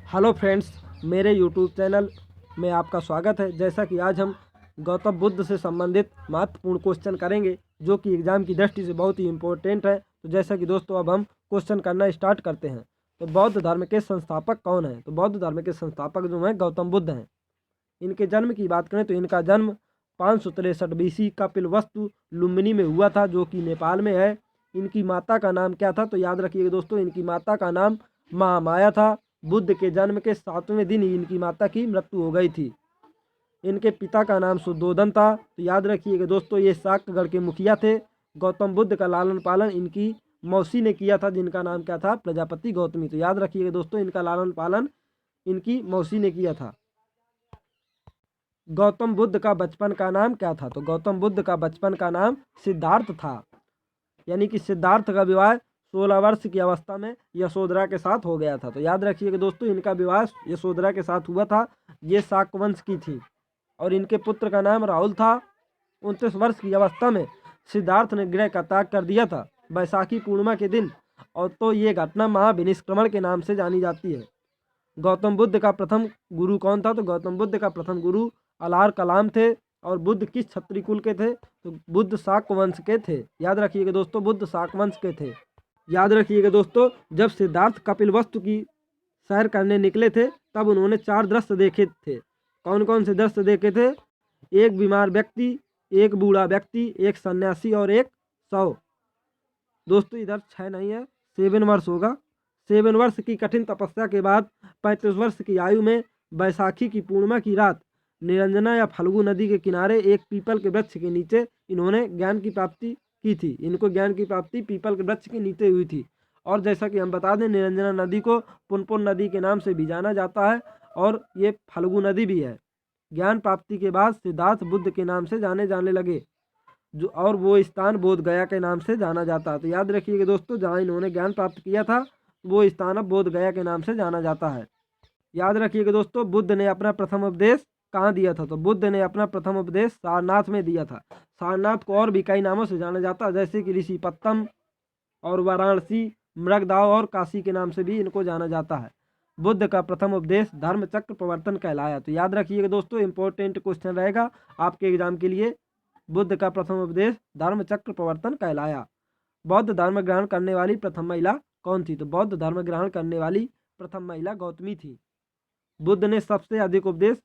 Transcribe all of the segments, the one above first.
Hello friends, मेरे YouTube channel में आपका स्वागत है। जैसा कि आज हम गौतम बुद्ध से संबंधित महत्वपूर्ण क्वेश्चन करेंगे जो कि एग्ज़ाम की दृष्टि से बहुत ही इम्पोर्टेंट है। तो जैसा कि दोस्तों अब हम क्वेश्चन करना स्टार्ट करते हैं। तो बौद्ध धर्म के संस्थापक कौन हैं? तो बौद्ध धर्म के संस्थापक जो हैं गौतम बुद्ध हैं। इनके जन्म की बात करें तो इनका जन्म 563 BC कपिलवस्तु लुम्बिनी में हुआ था, जो कि नेपाल में है। इनकी माता का नाम क्या था? तो याद रखिएगा दोस्तों, इनकी माता का नाम महामाया था। बुद्ध के जन्म के 7वें दिन ही इनकी माता की मृत्यु हो गई थी। इनके पिता का नाम सुद्धोधन था। तो याद रखिएगा दोस्तों, ये शाक्यगढ़ के मुखिया थे। गौतम बुद्ध का लालन पालन इनकी मौसी ने किया था, जिनका नाम क्या था? प्रजापति गौतमी। तो याद रखिएगा दोस्तों, इनका लालन पालन इनकी मौसी ने किया था। गौतम बुद्ध का बचपन का नाम क्या था? तो गौतम बुद्ध का बचपन का नाम सिद्धार्थ था। यानी कि सिद्धार्थ का विवाह 16 वर्ष की अवस्था में यशोधरा के साथ हो गया था। तो याद रखिएगा दोस्तों, इनका विवाह यशोधरा के साथ हुआ था। ये शाक वंश की थी और इनके पुत्र का नाम राहुल था। 29 वर्ष की अवस्था में सिद्धार्थ ने गृह का त्याग कर दिया था बैसाखी पूर्णिमा के दिन, और तो ये घटना महाविनिष्क्रमण के नाम से जानी जाती है। गौतम बुद्ध का प्रथम गुरु कौन था? तो गौतम बुद्ध का प्रथम गुरु अलार कलाम थे। और बुद्ध किस क्षत्रिय कुल के थे? तो बुद्ध शाक वंश के थे। याद रखिएगा दोस्तों, बुद्ध शाक वंश के थे। याद रखिएगा दोस्तों, जब सिद्धार्थ कपिलवस्तु की सैर करने निकले थे तब उन्होंने 4 दृश्य देखे थे। कौन कौन से दृश्य देखे थे? एक बीमार व्यक्ति, एक बूढ़ा व्यक्ति, एक सन्यासी और एक शव। दोस्तों इधर 6 नहीं है, 7 वर्ष होगा। 7 वर्ष की कठिन तपस्या के बाद 35 वर्ष की आयु में बैसाखी की पूर्णिमा की रात निरंजना या फल्गु नदी के किनारे एक पीपल के वृक्ष के नीचे इन्होंने ज्ञान की प्राप्ति की थी। इनको ज्ञान की प्राप्ति पीपल के वृक्ष के नीचे हुई थी। और जैसा कि हम बता दें, निरंजना नदी को पुनपुन नदी के नाम से भी जाना जाता है और ये फल्गु नदी भी है। ज्ञान प्राप्ति के बाद सिद्धार्थ बुद्ध के नाम से जाने लगे, जो और वो स्थान बोध गया के नाम से जाना जाता है। तो याद रखिएगा दोस्तों, जहाँ इन्होंने ज्ञान प्राप्त किया था वो स्थान अब बोध गया के नाम से जाना जाता है। याद रखिएगा दोस्तों, बुद्ध ने अपना प्रथम उपदेश कहाँ दिया था? तो बुद्ध ने अपना प्रथम उपदेश सारनाथ में दिया था। सारनाथ को और भी कई नामों से जाना जाता है, जैसे कि ऋषिपत्तम और वाराणसी, मृगदाव और काशी के नाम से भी इनको जाना जाता है। बुद्ध का प्रथम उपदेश धर्म चक्र प्रवर्तन कहलाया। तो याद रखिएगा दोस्तों, इंपॉर्टेंट क्वेश्चन रहेगा आपके एग्जाम के लिए। बुद्ध का प्रथम उपदेश धर्म चक्र प्रवर्तन कहलाया। बौद्ध धर्म ग्रहण करने वाली प्रथम महिला कौन थी? तो बौद्ध धर्म ग्रहण करने वाली प्रथम महिला गौतमी थी। बुद्ध ने सबसे अधिक उपदेश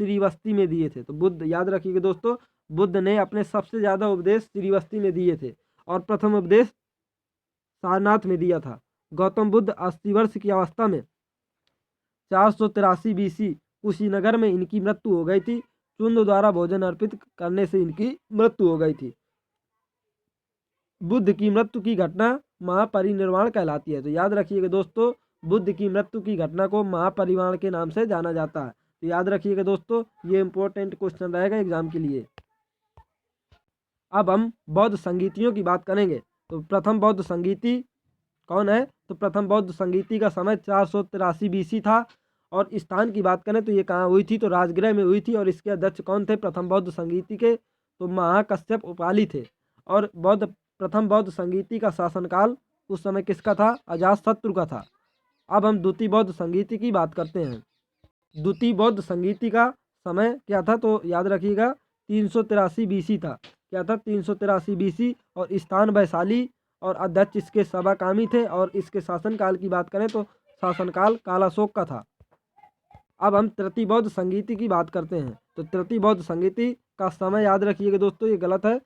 श्रीवस्ती में दिए थे। तो बुद्ध, याद रखिएगा दोस्तों, बुद्ध ने अपने सबसे ज़्यादा उपदेश श्रीवस्ती में दिए थे और प्रथम उपदेश सारनाथ में दिया था। गौतम बुद्ध 80 वर्ष की अवस्था में 483 BC कुशीनगर में इनकी मृत्यु हो गई थी। चुंद द्वारा भोजन अर्पित करने से इनकी मृत्यु हो गई थी। बुद्ध की मृत्यु की घटना महापरिनिर्वाण कहलाती है। तो याद रखिएगा दोस्तों, बुद्ध की मृत्यु की घटना को महापरिनिर्वाण के नाम से जाना जाता है। तो याद रखिएगा दोस्तों, ये इंपॉर्टेंट क्वेश्चन रहेगा एग्जाम के लिए। अब हम बौद्ध संगीतियों की बात करेंगे। तो प्रथम बौद्ध संगीति कौन है? तो प्रथम बौद्ध संगीति का समय 483 BC था। और स्थान की बात करें तो ये कहाँ हुई थी? तो राजगृह में हुई थी। और इसके अध्यक्ष कौन थे प्रथम बौद्ध संगीति के? तो महाकश्यप उपाली थे। और प्रथम बौद्ध संगीति का शासनकाल उस समय किसका था? अजातशत्रु का था। अब हम द्वितीय बौद्ध संगीति की बात करते हैं। द्वितीय बौद्ध संगीति का समय क्या था? तो याद रखिएगा 383 BC था। क्या था? 383 BC। और स्थान वैशाली और अध्यक्ष इसके सबाकामी थे। और इसके शासनकाल की बात करें तो शासनकाल कालाशोक का था। अब हम तृतीय बौद्ध संगीति की बात करते हैं। तो तृतीय बौद्ध संगीति का समय याद रखिएगा दोस्तों, ये गलत है,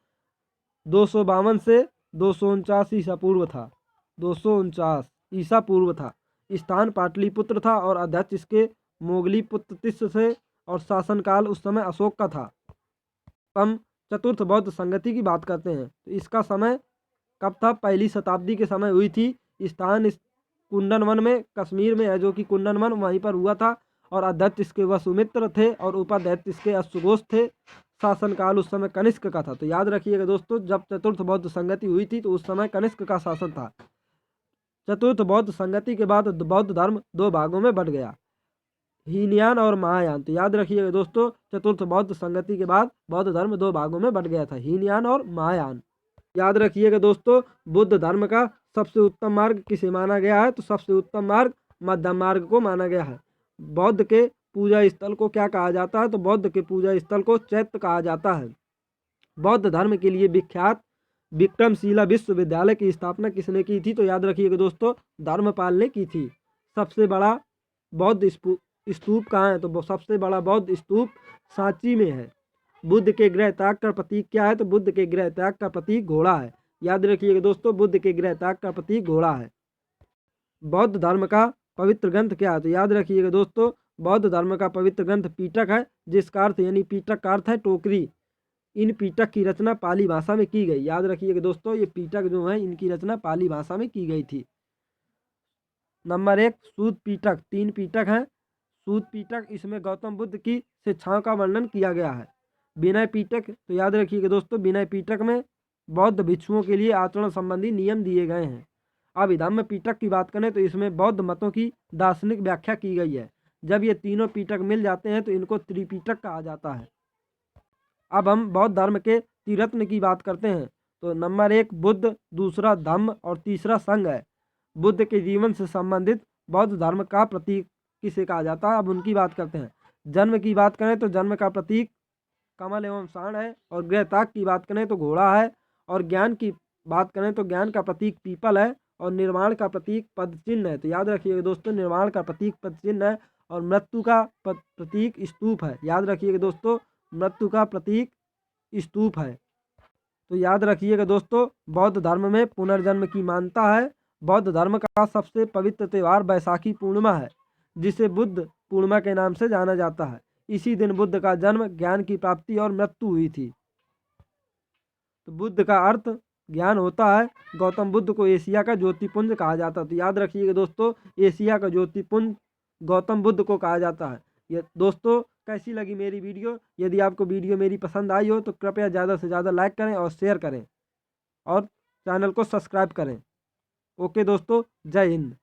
252 से 249 ईसा पूर्व था। 249 ईसा पूर्व था। स्थान पाटलिपुत्र था और अध्यक्ष इसके मोगली पुत्र तिस्य से। और शासनकाल उस समय अशोक का था। हम चतुर्थ बौद्ध संगति की बात करते हैं। तो इसका समय कब था? पहली शताब्दी के समय हुई थी। स्थान इस कुंदन वन में कश्मीर में है, जो कि कुंदन वन वहीं पर हुआ था। और अध्यक्ष इसके वसुमित्र थे और उपाध्यक्ष इसके अश्वघोष थे। शासनकाल उस समय कनिष्क का था। तो याद रखिएगा दोस्तों, जब चतुर्थ बौद्ध संगति हुई थी तो उस समय कनिष्क का शासन था। चतुर्थ बौद्ध संगति के बाद बौद्ध धर्म 2 भागों में बंट गया, हीनयान और महायान। तो याद रखिएगा दोस्तों, चतुर्थ बौद्ध संगति के बाद बौद्ध धर्म 2 भागों में बंट गया था, हीनयान और महायान। याद रखिएगा दोस्तों, बुद्ध धर्म का सबसे उत्तम मार्ग किसे माना गया है? तो सबसे उत्तम मार्ग मध्यम मार्ग को माना गया है। बौद्ध के पूजा स्थल को क्या कहा जाता है? तो बौद्ध के पूजा स्थल को चैत्य कहा जाता है। बौद्ध धर्म के लिए विख्यात विक्रमशिला विश्वविद्यालय की स्थापना किसने की थी? तो याद रखिएगा दोस्तों, धर्मपाल ने की थी। सबसे बड़ा बौद्ध स्तूप कहाँ है? तो सबसे बड़ा बौद्ध स्तूप सांची में है। बुद्ध के गृह त्याग का प्रतीक क्या है? तो बुद्ध के गृह त्याग का प्रतीक घोड़ा है। याद रखिएगा दोस्तों, बुद्ध के गृह त्याग का प्रतीक घोड़ा है। बौद्ध धर्म का पवित्र ग्रंथ क्या है? तो याद रखिएगा दोस्तों, बौद्ध धर्म का पवित्र ग्रंथ पीटक है, जिसका अर्थ यानी पीटक का अर्थ है टोकरी। इन पीटक की रचना पाली भाषा में की गई। याद रखिएगा दोस्तों, ये पीटक जो है इनकी रचना पाली भाषा में की गई थी। नंबर 1 सूत पीटक। 3 पीटक हैं। सूत पीटक, इसमें गौतम बुद्ध की शिक्षाओं का वर्णन किया गया है। विनय पीटक, तो याद रखिएगा दोस्तों, विनय पीटक में बौद्ध भिक्षुओं के लिए आचरण संबंधी नियम दिए गए हैं। अभिधम्म पीटक की बात करें तो इसमें बौद्ध मतों की दार्शनिक व्याख्या की गई है। जब ये तीनों पीटक मिल जाते हैं तो इनको त्रिपीटक कहा जाता है। अब हम बौद्ध धर्म के त्रिरत्न की बात करते हैं। तो नंबर 1 बुद्ध, दूसरा धम्म और तीसरा संघ है। बुद्ध के जीवन से संबंधित बौद्ध धर्म का प्रतीक किसे कहा जाता है? अब उनकी बात करते हैं। जन्म की बात करें तो जन्म का प्रतीक कमल एवं सांड है, और गृह त्याग की बात करें तो घोड़ा है, और ज्ञान की बात करें तो ज्ञान का प्रतीक पीपल है, और निर्माण का प्रतीक पद चिन्ह है। तो याद रखिएगा दोस्तों, निर्माण का प्रतीक पद चिन्ह है, और मृत्यु का प्रतीक स्तूप है। याद रखिएगा दोस्तों, मृत्यु का प्रतीक स्तूप है। तो याद रखिएगा दोस्तों, बौद्ध धर्म में पुनर्जन्म की मान्यता है। बौद्ध धर्म का सबसे पवित्र त्यौहार बैसाखी पूर्णिमा है, जिसे बुद्ध पूर्णिमा के नाम से जाना जाता है। इसी दिन बुद्ध का जन्म, ज्ञान की प्राप्ति और मृत्यु हुई थी। तो बुद्ध का अर्थ ज्ञान होता है। गौतम बुद्ध को एशिया का ज्योतिपुंज कहा जाता है। तो याद रखिएगा दोस्तों, एशिया का ज्योतिपुंज गौतम बुद्ध को कहा जाता है। ये दोस्तों, कैसी लगी मेरी वीडियो? यदि आपको वीडियो मेरी पसंद आई हो तो कृपया ज़्यादा से ज़्यादा लाइक करें और शेयर करें, और चैनल को सब्सक्राइब करें। ओके दोस्तों, जय हिंद।